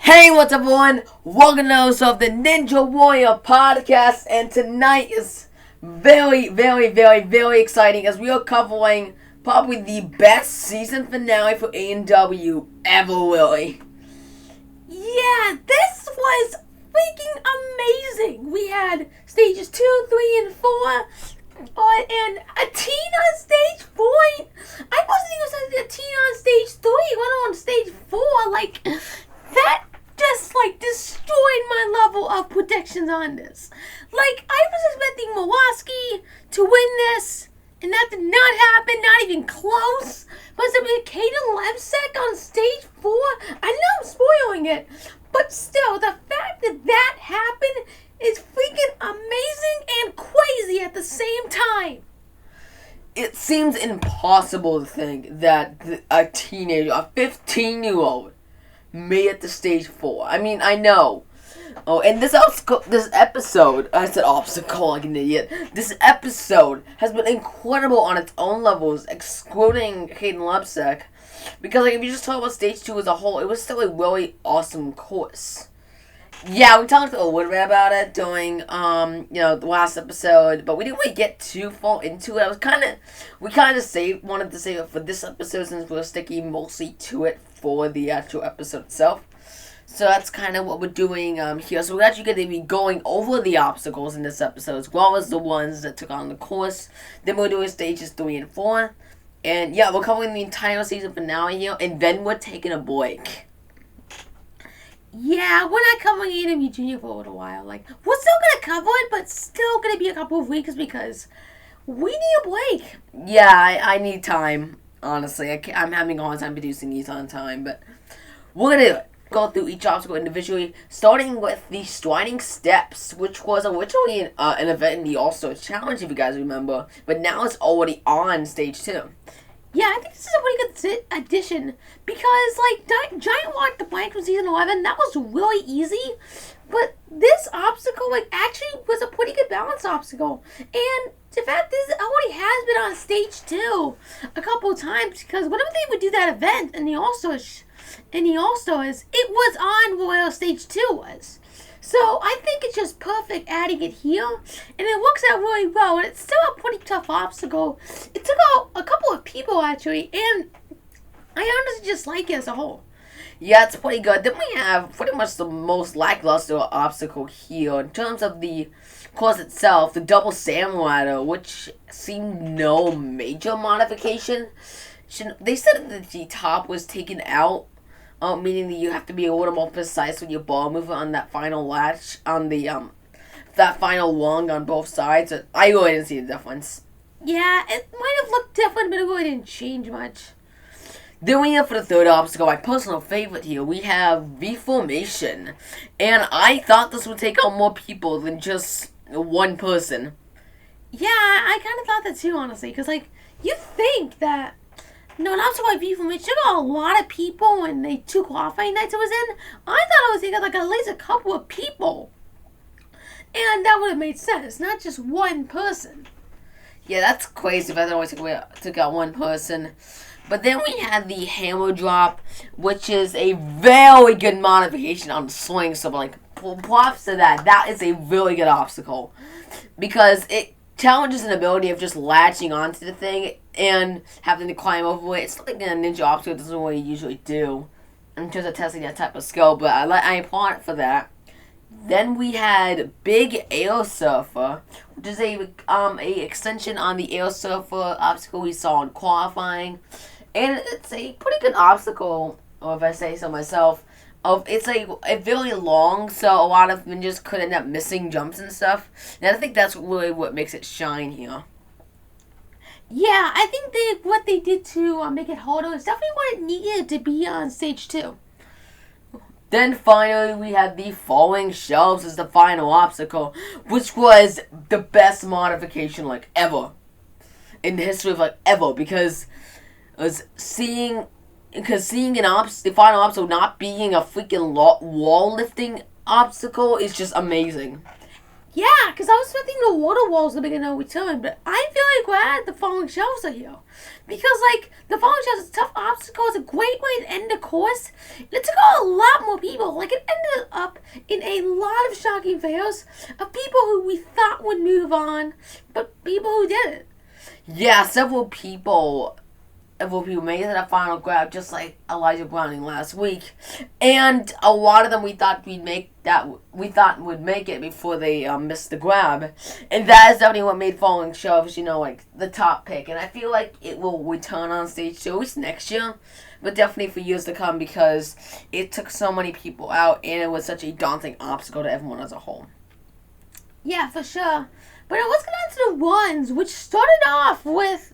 Hey, what's up, everyone? Welcome to the episode of the Ninja Warrior podcast, and tonight is very exciting as we are covering probably the best season finale for A&W ever, really. Yeah, this was freaking amazing. We had stages 2, 3, and 4. And Athena on stage 4. I wasn't even saying Athena on stage 3. Went on stage 4. That just destroyed my level of predictions on this. I was expecting Milwaukee to win this, and that did not happen, not even close. But it's going to be Kaden Lebsek on stage 4. I know I'm spoiling it, but still, the fact that that happened is freaking amazing and crazy at the same time. It seems impossible to think that a teenager, a 15-year-old, made it to stage 4. I mean, I know. Oh, and this episode, I said obstacle like an idiot. This episode has been incredible on its own levels, excluding Kaden Lebsek. Because, if you just talk about stage 2 as a whole, it was still a really awesome course. Yeah, we talked a little bit about it during, the last episode, but we didn't really get too far into it. We wanted to save it for this episode since we're sticking mostly to it for the actual episode itself. So that's kind of what we're doing here. So we're actually going to be going over the obstacles in this episode, as well as the ones that took on the course. Then we're doing stages 3 and 4. And yeah, we're covering the entire season finale here, and then we're taking a break. Yeah, we're not covering A&W Junior for a little while. We're still going to cover it, but still going to be a couple of weeks because we need a break. Yeah, I need time, honestly. I'm having a hard time producing these on time, but we're going to go through each obstacle individually, starting with the Striding Steps, which was originally an event in the All-Star Challenge, if you guys remember, but now it's already on stage 2. Yeah, I think this is a pretty good addition because, Giant Walk the Plank from season 11, that was really easy. But this obstacle, actually was a pretty good balance obstacle. And the fact is, it already has been on stage 2 a couple of times because whenever they would do that event in the All-Stars, it was on where stage 2 was. So I think it's just perfect adding it here, and it works out really well, and it's still a pretty tough obstacle. It took out a couple of people, actually, and I honestly just like it as a whole. Yeah, it's pretty good. Then we have pretty much the most lackluster obstacle here in terms of the course itself, the double Sam ladder, which seemed no major modification. They said that the top was taken out, meaning that you have to be a little more precise with your ball movement on that final latch, on the, that final lung on both sides. I really didn't see the difference. Yeah, it might have looked different, but it really didn't change much. Then we have for the third obstacle, my personal favorite here, we have V-Formation. And I thought this would take on more people than just one person. Yeah, I kind of thought that too, honestly, because, you think that an obstacle like V-Formation took out a lot of people when they 2 qualifying nights it was in. I thought it was taking at least a couple of people. And that would have made sense, not just one person. Yeah, that's crazy if I only took out one person. But then we had the Hammer Drop, which is a very good modification on the swing. So, props to that. That is a really good obstacle. Because it challenges an ability of just latching onto the thing and having to climb over it. It's something that a ninja obstacle doesn't really usually do in terms of testing that type of skill, but I applaud it for that. Then we had Big Air Surfer, which is a extension on the Air Surfer obstacle we saw in qualifying. And it's a pretty good obstacle, or if I say so myself. It's a very long, so a lot of ninjas could end up missing jumps and stuff. And I think that's really what makes it shine here. Yeah, I think what they did to make it harder is definitely what it needed to be on stage 2. Then finally we had the Falling Shelves as the final obstacle, which was the best modification ever. In the history of ever, because seeing the final obstacle not being a freaking wall lifting obstacle is just amazing. Yeah, because I was expecting the water walls to make no return, but I'm very glad the Falling Shelves are here. Because, the Falling Shelves is a tough obstacle, it's a great way to end the course, and it took a lot more people. Like, it ended up in a lot of shocking fails of people who we thought would move on, but people who didn't. Yeah, several people made it to the final grab, just like Elijah Browning last week, and a lot of them we thought would make it before they missed the grab, and that is definitely what made Falling Shelves, like the top pick. And I feel like it will return on stage 2 next year, but definitely for years to come, because it took so many people out, and it was such a daunting obstacle to everyone as a whole. Yeah, for sure. But let's get on to the ones, which started off with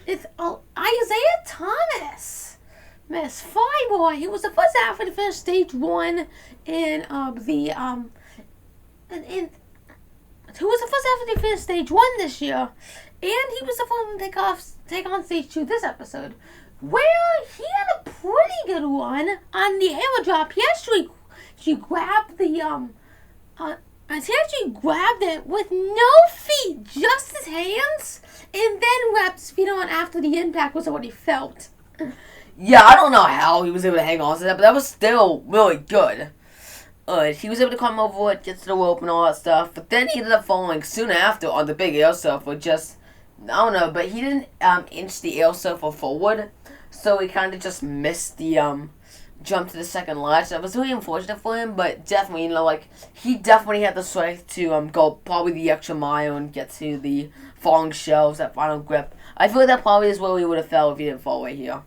Isaiah Thomas, Miss Flyboy. He was the first athlete to finish stage 1 in who was the first athlete to finish stage 1 this year, and he was the first one to take on stage 2 this episode, where he had a pretty good one on the hammer drop. He actually grabbed it with no feet, just his hands, and then wrapped his feet on after the impact was already felt. Yeah, I don't know how he was able to hang on to that, but that was still really good. He was able to come over it, get to the rope and all that stuff, but then he ended up falling soon after on the big air surfer. I don't know, but he didn't inch the air surfer forward, so he kind of just missed the jump to the second latch. That was really unfortunate for him, but definitely, he definitely had the strength to go probably the extra mile and get to the falling shelves, that final grip. I feel like that probably is where we would have fell if he didn't fall right here.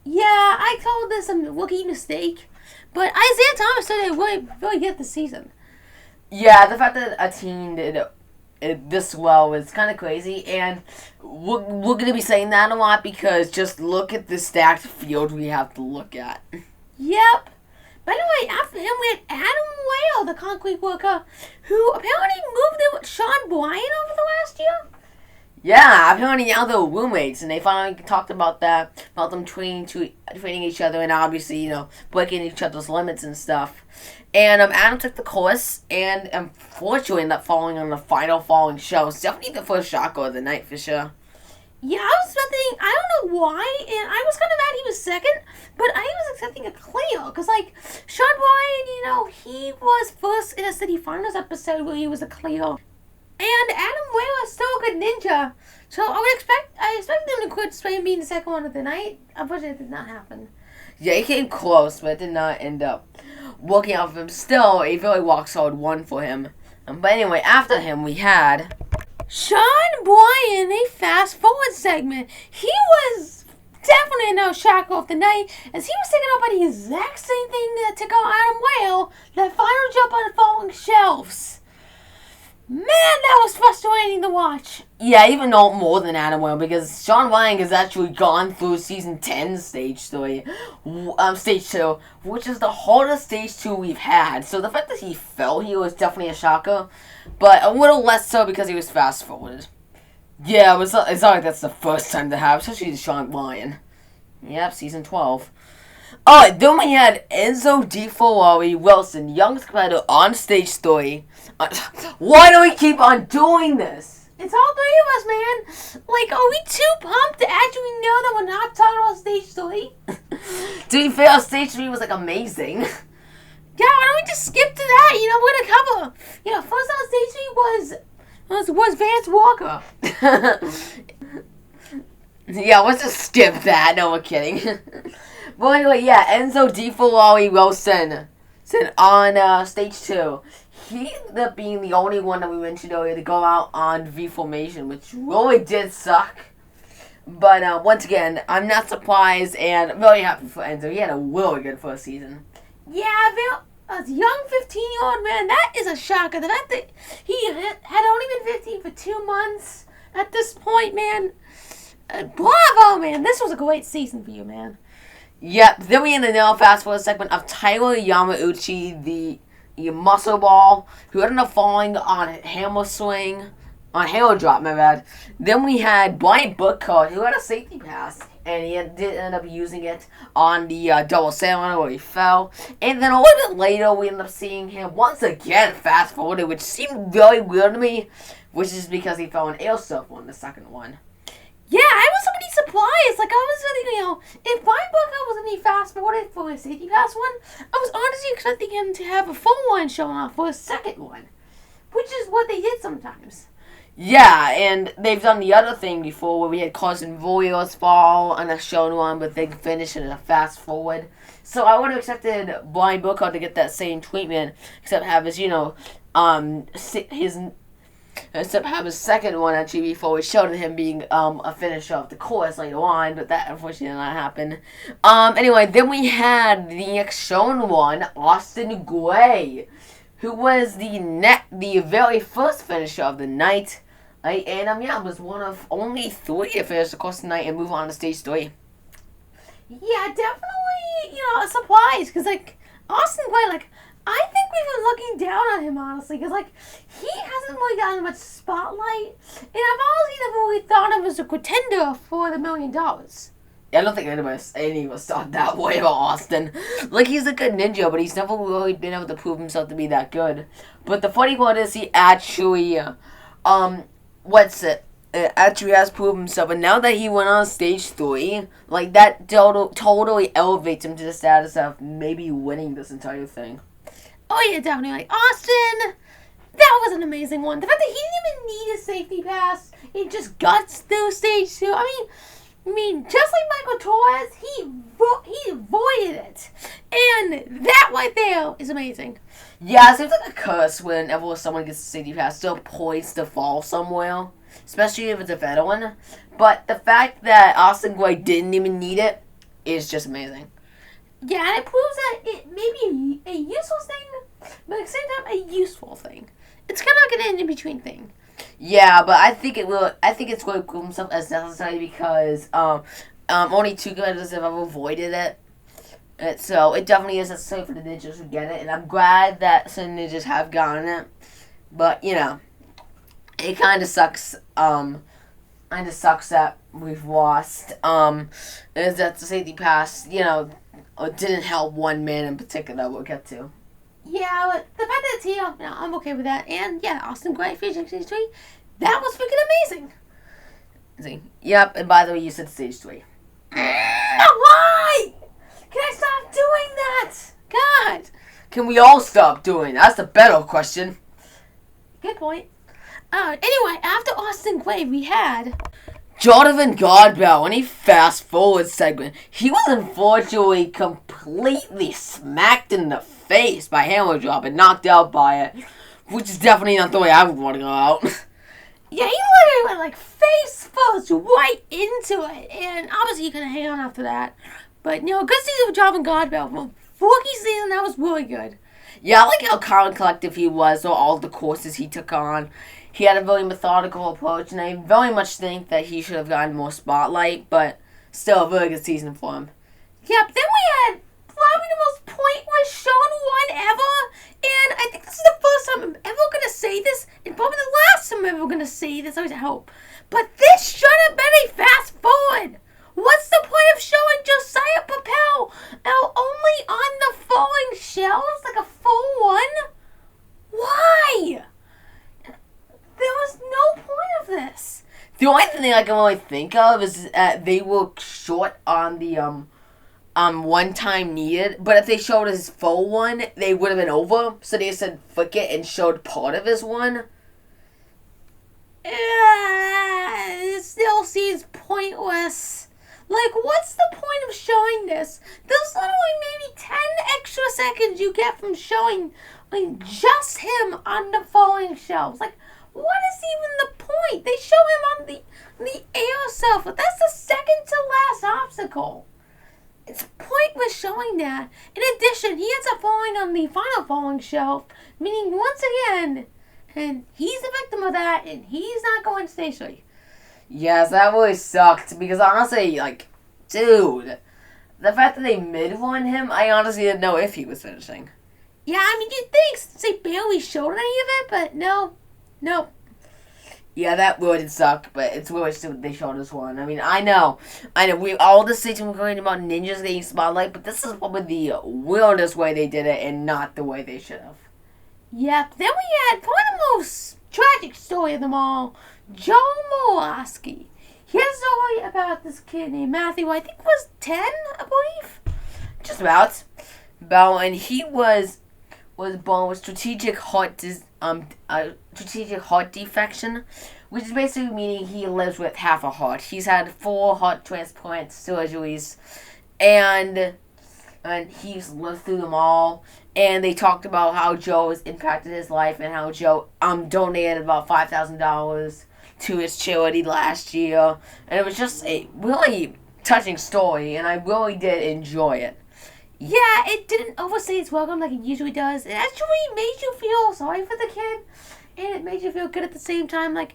Yeah, I called this a rookie mistake, but Isaiah Thomas did really, really good this season. Yeah, the fact that a team did it this well is kind of crazy, and we're going to be saying that a lot because just look at the stacked field we have to look at. Yep. By the way, after him we had Adam Whale, the concrete worker, who apparently moved in with Sean Bryan over the last year. Yeah, apparently now they're roommates, and they finally talked about that, about them training each other, and obviously, breaking each other's limits and stuff. And Adam took the course, and unfortunately ended up falling on the final falling show. It's definitely the first shocker of the night, for sure. Yeah, I was expecting, I don't know why, and I was kind of mad he was second, but I was expecting a clear, because, Sean Bryan, he was first in a City Finals episode where he was a clear. And Adam Whale is still a good ninja. So I expected him to quit Spain being the second one of the night. Unfortunately, it did not happen. Yeah, he came close, but it did not end up working out for him. Still, a very rock-solid one for him. But anyway, after him, we had Sean Bryan, a fast-forward segment. He was definitely no shocker of the night, as he was taking up by the exact same thing that took out Adam Whale, that final jump on the falling shelves. Man, that was frustrating to watch. Yeah, even more than Adam Whale, because Sean Bryan has actually gone through season 10 stage 2, which is the hardest stage 2 we've had. So the fact that he fell here was definitely a shocker, but a little less so because he was fast forwarded. Yeah, it's not like that's the first time to have, especially to Sean Bryan. Yep, season 12. Alright, then we had Enzo DeFerrari Wilson, youngest competitor, on stage 3. Why do we keep on doing this? It's all three of us, man. Are we too pumped to actually know that we're not talking about stage 3? To be fair, stage 3 was, amazing. Yeah, why don't we just skip to that? We're gonna cover. First on stage 3 was Vance Walker. Yeah, let's just skip that. No, we're kidding. But anyway, yeah, Enzo DeFerrari Wilson on stage 2. He ended up being the only one that we mentioned earlier to go out on V formation, which really did suck. But once again, I'm not surprised and I'm very happy for Enzo. He had a really good first season. Yeah, a young 15-year-old man, that is a shocker. The fact that he had only been 15 for 2 months at this point, man. Bravo, man. This was a great season for you, man. Yep. Then we ended the fast forward segment of Tyler Yamauchi, the muscle ball, who ended up falling on hammer drop, my bad. Then we had Bryant Booker, who had a safety pass, and he did end up using it on the double sailor where he fell. And then a little bit later, we ended up seeing him once again fast forwarded, which seemed very weird to me, which is because he fell on air surf on the second one. Yeah, I was pretty surprised. Like, I was thinking, if Brian Booker was any fast forwarded for a safety pass one, I was honestly expecting him to have a full one showing off for a second one, which is what they did sometimes. Yeah, and they've done the other thing before where we had Carson Voyos fall on a shown one, but they finish in a fast forward. So I would have expected Brian Booker to get that same treatment, except have his, except have his second one actually before we showed him being a finisher of the course later on, but that unfortunately did not happen. Anyway, then we had the next shown one, Austin Gray, who was the very first finisher of the night. And was one of only 3 to finish the course tonight and move on to stage 3. Yeah, definitely, a surprise, because, Austin Gray, I think we've been looking down on him, honestly, because, he hasn't really gotten much spotlight, and I've honestly never really thought of him as a contender for the $1 million. Yeah, I don't think any of us thought that way about Austin. He's a good ninja, but he's never really been able to prove himself to be that good. But the funny one is he actually, actually has proved himself, and now that he went on stage 3, that totally elevates him to the status of maybe winning this entire thing. Oh yeah, definitely. Austin, that was an amazing one. The fact that he didn't even need a safety pass, he just guts through stage 2. I mean, just like Michael Torres, he avoided it, and that right there is amazing. Yeah, it seems like a curse whenever someone gets a safety pass, still poised to fall somewhere, especially if it's a veteran. But the fact that Austin Gray didn't even need it is just amazing. Yeah, and it proves that it may be a useless thing, but at the same time, a useful thing. It's kind of like an in-between thing. Yeah, but I think it's going to prove himself as necessary because only 2 competitors have ever avoided it. So it definitely is necessary for the ninjas to get it, and I'm glad that some ninjas have gotten it. But it kind of sucks. That we've lost. Is that the safety pass? Didn't help one man in particular. We'll get to. Yeah, but the fact that it's here, I'm okay with that. And yeah, Austin Gray finishing stage 3, that was freaking amazing. Yep, and by the way, you said stage 3. Why? Can I stop doing that? God. Can we all stop doing that? That's the better question. Good point. Anyway, after Austin Gray, we had Jonathan Godbout, when he fast forward segment, he was unfortunately completely smacked in the face by Hammer Drop and knocked out by it, which is definitely not the way I would want to go out. Yeah, he literally went face first right into it, and obviously he couldn't hang on after that. But good season for Jonathan Godbout. From rookie season, that was really good. Yeah, I like how calm and collective he was, or all the courses he took on. He had a very methodical approach, and I very much think that he should have gotten more spotlight, but still a very good season for him. Yep, then we had probably the most pointless shown one ever, and I think this is the first time I'm ever going to say this, and probably the last time I'm ever going to say this, I hope. But this should have been a fast forward. What's the point of showing Josiah Papel out only on the falling shelves like a full one? Why? There was no point of this. The only thing I can really think of is that they were short on the one time needed, but if they showed his full one, they would have been over. So they said flick it and showed part of his one. It still seems pointless. What's the point of showing this? There's literally maybe 10 extra seconds you get from showing just him on the falling shelves. What is even the point? They show him on the air surfer. That's the second to last obstacle. It's pointless showing that. In addition, he ends up falling on the final falling shelf, meaning once again, and he's the victim of that, and he's not going to stage 3. Yes, that really sucked, because honestly, dude, the fact that they mid-won him, I honestly didn't know if he was finishing. Yeah, you'd think they barely showed any of it, but no. Yeah, that really did suck, but it's really stupid they showed us one. I know, we all the stations were going about ninjas getting spotlight, but this is probably the weirdest way they did it, and not the way they should have. Yep, then we had probably the most tragic story of them all, Joe Morawski. he had a story about this kid named Matthew, I think was 10, I believe. Just about. And he was born with strategic heart defection, which is basically meaning he lives with half a heart. He's had 4 heart transplant surgeries, and he's lived through them all. And they talked about how Joe has impacted his life and how Joe donated about $5,000 to his charity last year. And it was just a really touching story, and I really did enjoy it. Yeah, it didn't overstay its welcome like it usually does. It actually made you feel sorry for the kid, and it made you feel good at the same time. Like,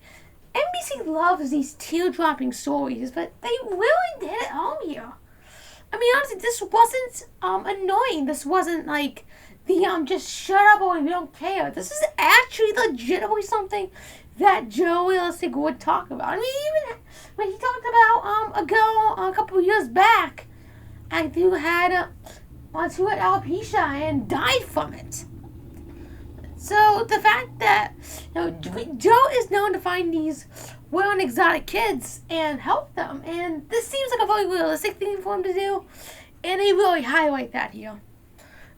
NBC loves these tear-dropping stories, but they really did it home here. I mean, honestly, this wasn't annoying. This wasn't like the just shut up or we don't care. This is actually legitimately something that Joe Realistic would talk about. I mean, even when he talked about a couple of years back, and who had alopecia and died from it. So the fact that Joe is known to find these well and exotic kids and help them, and this seems like a very realistic thing for him to do, and they really highlight that here.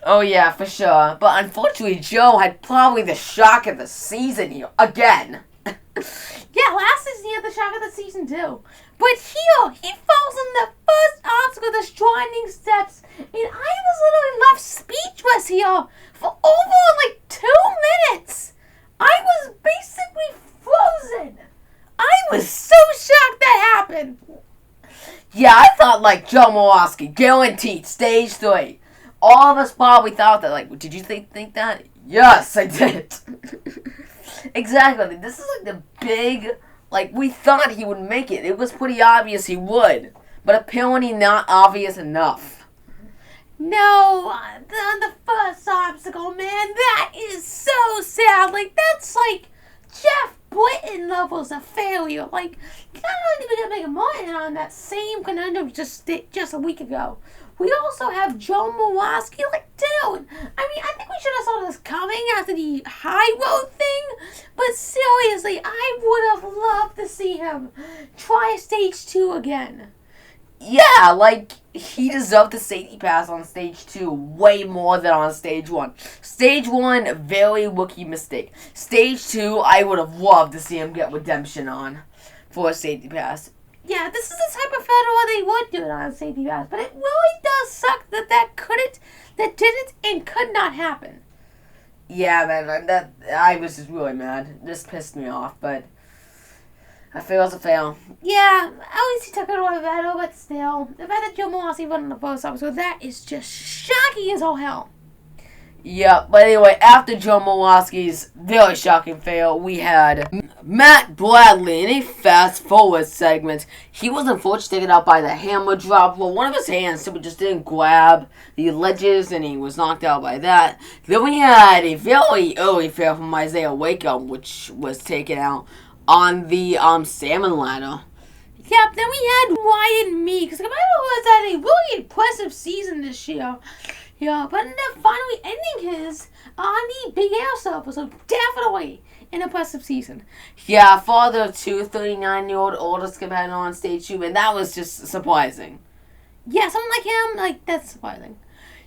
Oh yeah, for sure. But unfortunately, Joe had probably the shock of the season here again. Yeah, last season he had the shock of the season too. But here, he falls in the first obstacle, the stranding steps, and I was literally left speechless here for over 2 minutes. I was basically frozen. I was so shocked that happened. Yeah, I thought Joe Morawski, guaranteed, stage 3. All of us probably thought that, did you think that? Yes, I did. Exactly. This is the big, we thought he would make it. It was pretty obvious he would. But apparently not obvious enough. No, the first obstacle, man, that is so sad. That's Jeff Britton levels of failure. Not only did we get Megan on that same conundrum just a week ago, we also have Joe Morawski, dude. I mean, I think we should have saw this coming after the high road thing, but seriously, I would have loved to see him try stage 2 again. Yeah, he deserved the safety pass on stage 2 way more than on stage 1. Stage 1, very rookie mistake. Stage 2, I would have loved to see him get redemption on for a safety pass. Yeah, this is the type of photo where they would do it on safety pass, but it really does suck that didn't and could not happen. Yeah, man, I was just really mad. This pissed me off, but I feel it's a fail. Yeah, at least he took it away better, but still, the fact that Joe Morawski won on the post office, so that is just shocking as all hell. Yeah, but anyway, after Joe Morawski's very shocking fail, we had Matt Bradley in a fast-forward segment. He was unfortunately taken out by the hammer drop. Well, one of his hands simply just didn't grab the ledges, and he was knocked out by that. Then we had a very early fail from Isaiah Waco, which was taken out on the salmon ladder. Yep, then we had Ryan Meeks. Because Camilo was had a really impressive season this year. Yeah, but ended up finally ending his on the Big Air Surfer, so definitely an impressive season. Yeah, father of 2, 39-year-old oldest competitor on stage 2, and that was just surprising. Yeah, someone like him, that's surprising.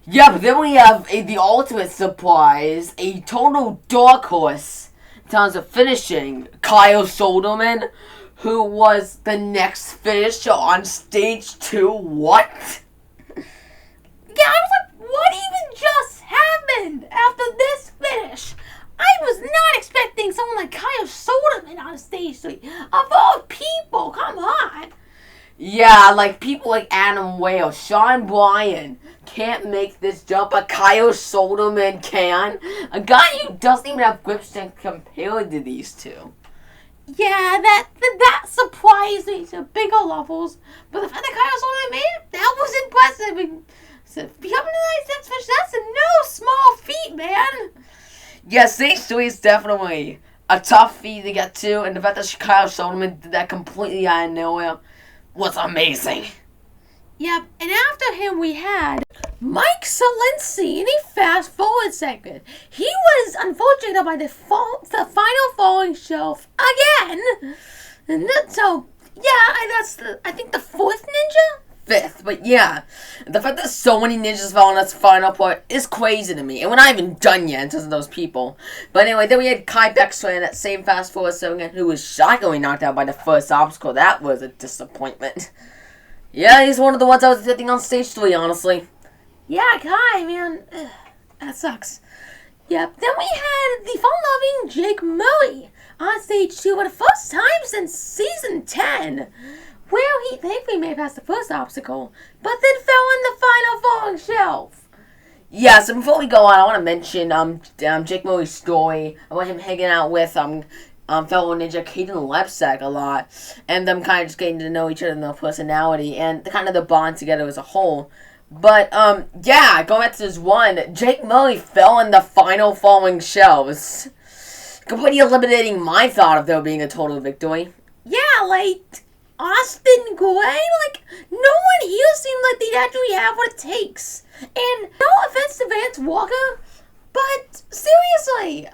Yeah, but then we have the ultimate surprise, a total dark horse in terms of finishing, Kyle Soderman, who was the next finisher on stage 2. What? Yeah, I was like, what even just happened after this finish? I was not expecting someone like Kyle Soderman on stage 3. Of all people, come on. Yeah, people like Adam Whale, Sean Bryan can't make this jump, but Kyle Soderman can. A guy who doesn't even have grip strength compared to these two. Yeah, that surprised me to bigger levels. But the fact that Kyle Soderman made it, that was impressive. And so becoming a nice fish, that's a no small feat, man. Yeah, stage 3 is definitely a tough feat to get to, and the fact that Kyle Soderman did that completely out of nowhere was amazing. Yep, and after him we had Mike Salinski in a fast-forward segment. He was unfortunate by the final falling shelf again. And so I think the fourth ninja? Fifth, but yeah, the fact that so many ninjas fell on this final part is crazy to me, and we're not even done yet in terms of those people. But anyway, then we had Kai Beckstrand at same Fast Forward 7 who was shockingly knocked out by the first obstacle. That was a disappointment. Yeah, he's one of the ones I was hitting on stage 3, honestly. Yeah, Kai, man, that sucks. Yep, then we had the fun-loving Jake Murray on stage 2 for the first time since season 10. Well, he thankfully made it past the first obstacle, but then fell in the final falling shelf. Yeah, so before we go on, I want to mention Jake Murray's story about him hanging out with fellow ninja Caden Lepsack a lot, and them kind of just getting to know each other and their personality, and kind of the bond together as a whole. But, yeah, going back to this one, Jake Murray fell in the final falling shelves, completely eliminating my thought of there being a total victory. Yeah, like Austin Gray, like, no one here seemed like they actually have what it takes. And no offense to Vance Walker, but seriously,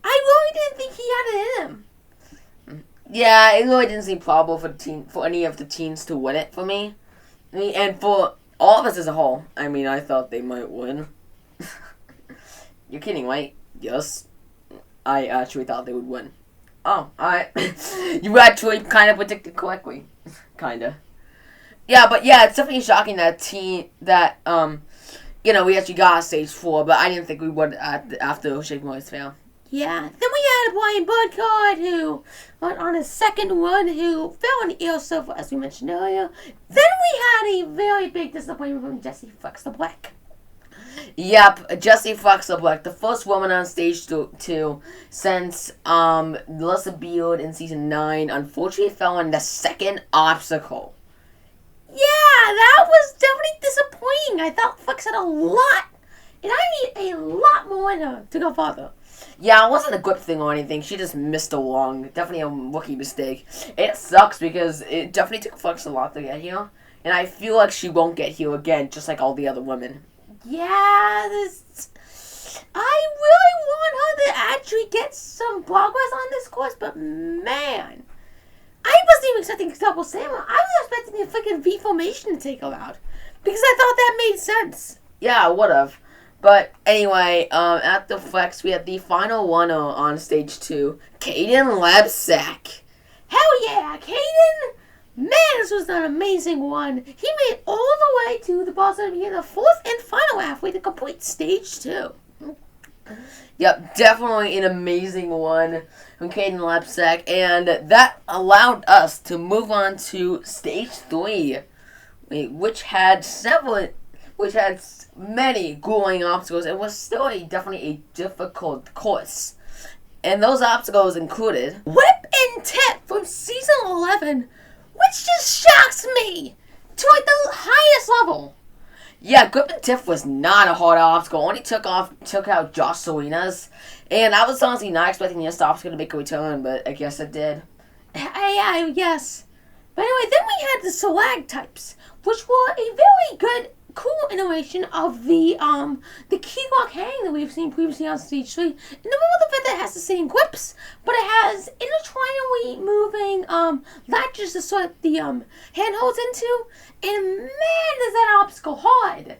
I really didn't think he had it in him. Yeah, it really didn't seem probable for any of the teams to win it for me. And for all of us as a whole, I mean, I thought they might win. You're kidding, right? Yes. I actually thought they would win. Oh, you actually kind of predicted correctly. Kinda. Yeah, but yeah, it's definitely shocking that we actually got stage 4, but I didn't think we would after Jake Murray's fail. Yeah, then we had Brian Burkhardt, who went on his second run, who fell in the air surf, as we mentioned earlier. Then we had a very big disappointment from Jesse Fox the Black. Yep, Jesse Fox the Black, the first woman on stage 2 since Melissa Beard in season 9, unfortunately fell in the second obstacle. Yeah, that was definitely disappointing. I thought Fox had a lot, and I need a lot more in her to go farther. Yeah, it wasn't a good thing or anything. She just missed along. Definitely a rookie mistake. It sucks because it definitely took Fox a lot to get here. And I feel like she won't get here again, just like all the other women. Yeah, I really want her to actually get some progress on this course, but man, I wasn't even expecting Double Samuel. I was expecting a freaking V formation to take her out. Because I thought that made sense. Yeah, I would have. But anyway, at the Flex, we had the final runner on stage 2, Caden Lepsack. Hell yeah, Caden! Man, this was an amazing one. He made all the way to the boss of the fourth and final halfway to complete stage 2. Yep, definitely an amazing one from Caden Lepsack, and that allowed us to move on to stage 3, which had many grueling obstacles. It was still definitely a difficult course. And those obstacles included Whip and Tip from season 11, which just shocks me to like the highest level. Yeah, Grip and Tiff was not a hard obstacle. Only took out Josh Salinas. And I was honestly not expecting this obstacle to make a return, but I guess it did. I guess. But anyway, then we had the Stalactites, which were a very good, cool iteration of the key lock hang that we've seen previously on stage 3. And the one with that has the same grips, but it has intertwiningly moving latches to sort the handholds into. And man, is that obstacle hard!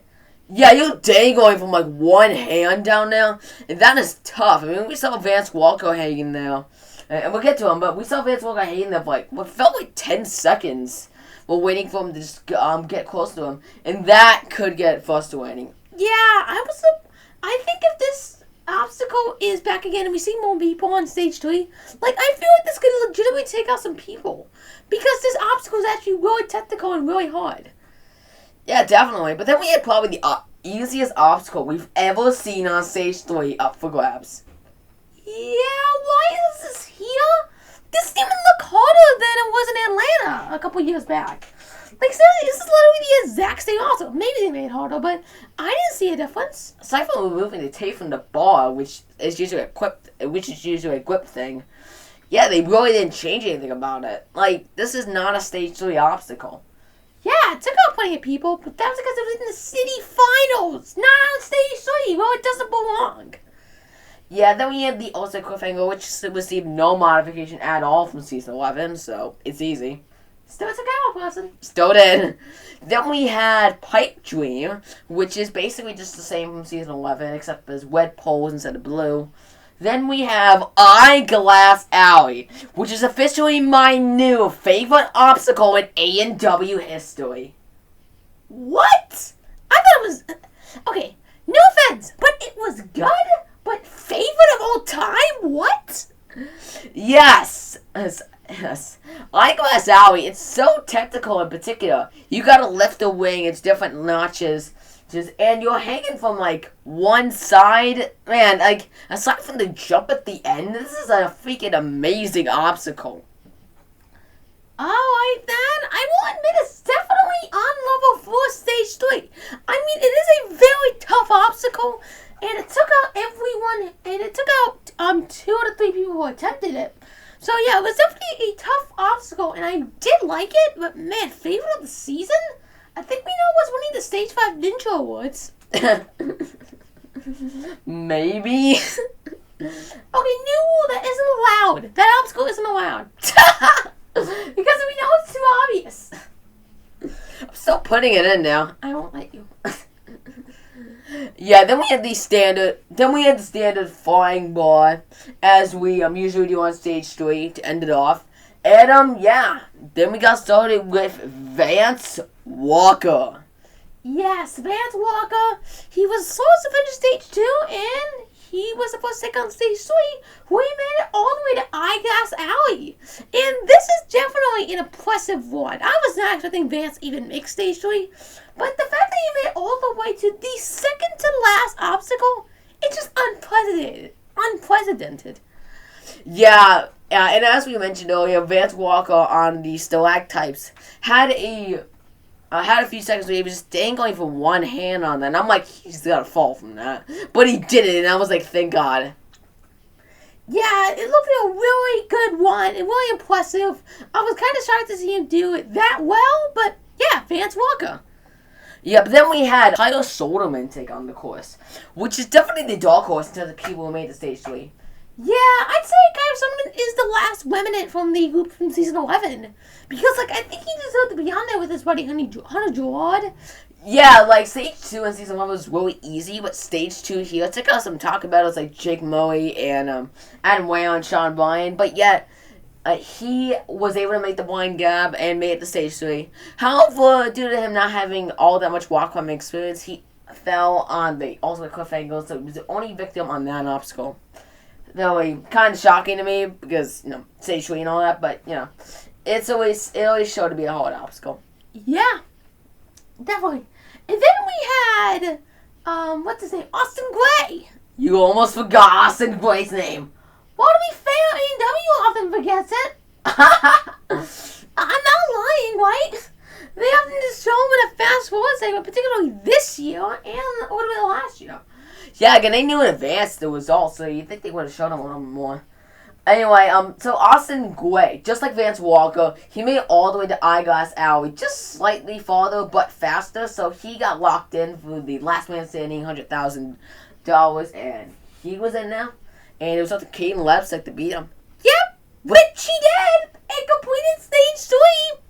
Yeah, you're dangling from like one hand down there, and that is tough. I mean, we saw Vance Walker hanging there, and we'll get to him, but we saw Vance Walker hanging there for like what felt like 10 seconds. We're waiting for him to just get close to him, and that could get frustrating. Yeah, I think if this obstacle is back again and we see more people on stage 3, like I feel like this could legitimately take out some people, because this obstacle is actually really technical and really hard. Yeah, definitely. But then we had probably the easiest obstacle we've ever seen on stage 3 up for grabs. Yeah, why is this here? This didn't even look harder than it was in Atlanta a couple years back. Like, seriously, this is literally the exact same obstacle. Maybe they made it harder, but I didn't see a difference. Aside from removing the tape from the bar, which is usually a grip thing, yeah, they really didn't change anything about it. Like, this is not a stage 3 obstacle. Yeah, it took out plenty of people, but that was because it was in the city finals, not on stage 3, where it doesn't belong. Yeah, then we had the Ultimate Cliffhanger, which received no modification at all from Season 11, so it's easy. Still took out a person. Still did. Then we had Pipe Dream, which is basically just the same from season 11, except there's red poles instead of blue. Then we have Eyeglass Alley, which is officially my new favorite obstacle in A&W history. What? I thought it was... Okay, no offense, but it was good? But favorite of all time? What? Yes. Eyeglass Alley, it's so technical in particular. You gotta lift the wing, it's different notches. And you're hanging from, like, one side. Man, like, aside from the jump at the end, this is a freaking amazing obstacle. Alright then, I will admit it's definitely on level 4 stage 3. I mean, it is a very tough obstacle, and it took out everyone, and it took out 2 out of 3 people who attempted it. So yeah, it was definitely a tough obstacle, and I did like it, but man, favorite of the season? I think we know what's winning the Stage 5 Ninja Awards. Maybe. Okay, new rule that isn't allowed. That obstacle isn't allowed. Because we know it's too obvious. I'm still putting it in now. I won't let you. Yeah, then we had the standard flying bar, as we usually do on stage 3 to end it off. And yeah, then we got started with Vance Walker. Yes, Vance Walker. He was supposed to finish stage 2, and he was supposed to take on stage 3, where he made it all the way to Eyeglass Alley. And this is definitely an impressive one. I was not expecting Vance to even make stage 3, but the fact that he made it all the way to the second to last obstacle, it's just unprecedented. Yeah, and as we mentioned earlier, Vance Walker on the stalactites had a few seconds where he was just dangling from one hand on that. And I'm like, he's gonna fall from that. But he did it, and I was like, thank God. Yeah, it looked like a really good one and really impressive. I was kind of shocked to see him do it that well, but yeah, Vance Walker. Yeah, but then we had Tyler Soderman take on the course, which is definitely the dark horse in terms of people who made the stage 3. Yeah, I'd say Tyler Soderman is the last remnant from the group from season 11. Because, like, I think he deserved to be on there with his buddy Hunter Gerard. Yeah, like, stage 2 in season 1 was really easy, but stage 2 here took out some talk about it. It's like Jake Murray and Adam Whale and Sean Bryan, but yet he was able to make the blind gap and made it to stage 3. However, due to him not having all that much rock climbing experience, he fell on the ultimate cliffhanger, so he was the only victim on that obstacle. Really kind of shocking to me because, stage 3 and all that, but, it always showed to be a hard obstacle. Yeah, definitely. And then we had, what's his name? Austin Gray. You almost forgot Austin Gray's name. Well, to be fair, A&W often forgets it. I'm not lying, right? They often just show him in a fast forward segment, particularly this year and a little bit last year. Yeah, again, they knew in advance the results, so you'd think they would have shown him a little more. Anyway, so Austin Gray, just like Vance Walker, he made it all the way to Eyeglass Alley, just slightly farther but faster, so he got locked in for the last man standing $100,000, and he was in now, and it was up to Caden Lepsick to beat him. Yep, which he did, and completed stage 3.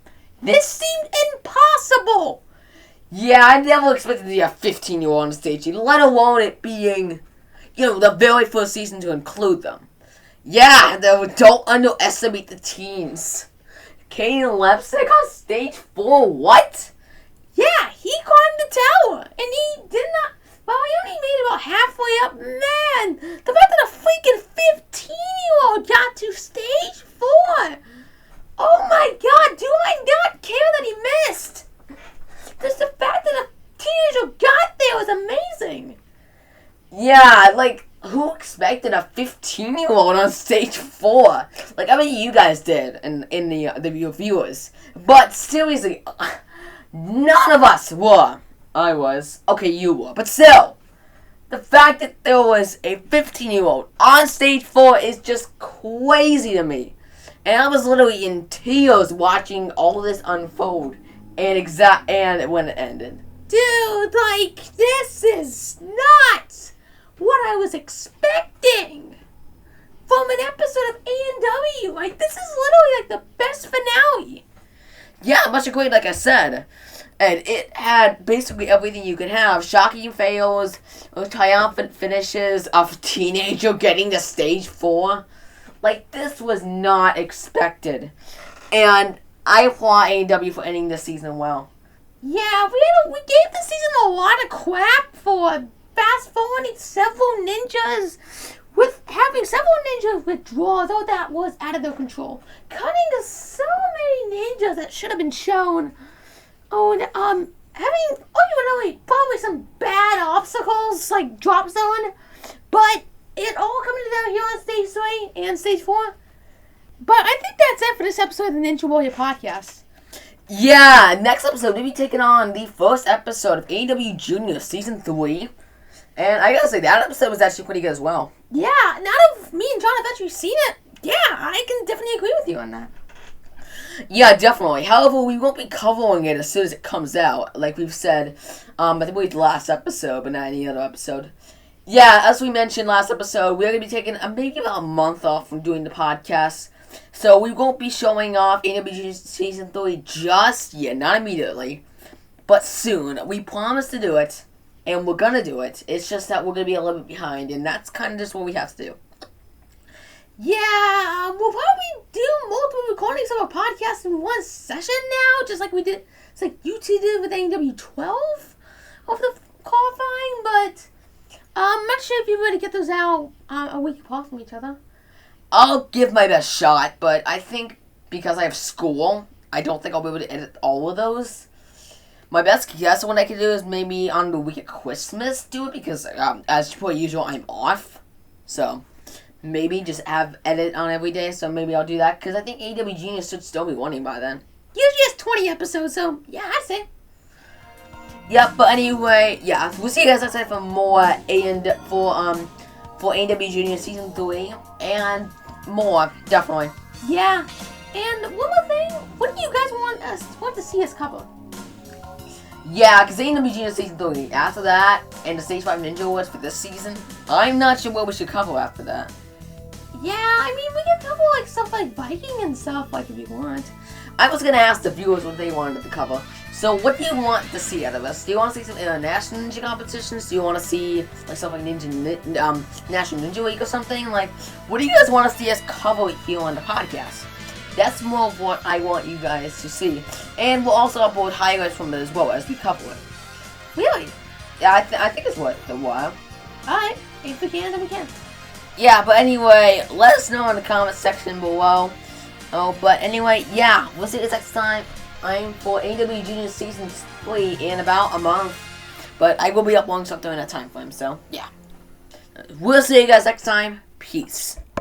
This seemed impossible. Yeah, I never expected to see a 15-year-old on the stage, let alone it being, the very first season to include them. Yeah, don't underestimate the teens. Caden Lepsick on stage 4, what? Yeah, he climbed the tower, and he did not, well, he only made it about halfway up. Man, the fact that a freaking 15-year-old got to stage 4. Oh my God, do I not care that he missed? Just the fact that a teenager got there was amazing. Yeah, like, who expected a 15-year-old on stage 4? Like, I mean, you guys did, in the viewers. But seriously, none of us were. I was. Okay, you were. But still, the fact that there was a 15-year-old on stage 4 is just crazy to me. And I was literally in tears watching all this unfold. And when it ended. Dude, like, this is not what I was expecting from an episode of A&W. Like, this is literally like the best finale. Yeah, much great, like I said. And it had basically everything you could have. Shocking fails, triumphant finishes, a teenager getting to stage 4. Like, this was not expected. And I applaud AEW for ending the season well. Yeah, we gave the season a lot of crap for fast forwarding several ninjas, with having several ninjas withdraw, though that was out of their control. Cutting so many ninjas that should have been shown. Oh, and having ultimately probably some bad obstacles like drop zone, but it all coming together here on stage 3 and stage 4. But I think that's it for this episode of the Ninja Warrior Podcast. Yeah, next episode we'll be taking on the first episode of AEW Junior Season 3. And I gotta say, that episode was actually pretty good as well. Yeah, now that me and John have actually seen it, yeah, I can definitely agree with you on that. Yeah, definitely. However, we won't be covering it as soon as it comes out, like we've said, I think it was the last episode, but not any other episode. Yeah, as we mentioned last episode, we're going to be taking maybe about a month off from doing the podcast, so we won't be showing off AEW Season 3 just yet, not immediately, but soon. We promise to do it, and we're going to do it. It's just that we're going to be a little bit behind, and that's kind of just what we have to do. Yeah, we'll probably do multiple recordings of our podcast in one session now, just like we did. It's like you two did with AEW 12 of the qualifying, but I'm not sure if you're able to get those out a week apart from each other. I'll give my best shot, but I think because I have school, I don't think I'll be able to edit all of those. My best guess what I could do is maybe on the week of Christmas do it, because as per usual, I'm off. So maybe just have edit on every day, so maybe I'll do that, because I think AEW Genius should still be running by then. Usually it's 20 episodes, so yeah, I say. Yeah, but anyway, yeah, we'll see you guys next time for more and for AEW Junior Season 3 and more, definitely. Yeah, and one more thing, what do you guys want to see us cover? Yeah, because AEW Junior Season 3, after that, and the Stage 5 Ninja Wars for this season, I'm not sure what we should cover after that. Yeah, I mean, we can cover like stuff like Viking and stuff, like if you want. I was going to ask the viewers what they wanted to cover. So what do you want to see out of us? Do you want to see some international ninja competitions? Do you want to see like stuff like National Ninja Week or something? Like, what do you guys want to see us cover here on the podcast? That's more of what I want you guys to see. And we'll also upload highlights from it as well as we cover it. Really? Yeah, I think it's worth a while. Alright, if we can, then we can. Yeah, but anyway, let us know in the comment section below. Oh, but anyway, yeah, we'll see you next time. I'm for AEW Junior Season 3 in about a month. But I will be uploading stuff during that time frame, so yeah. We'll see you guys next time. Peace.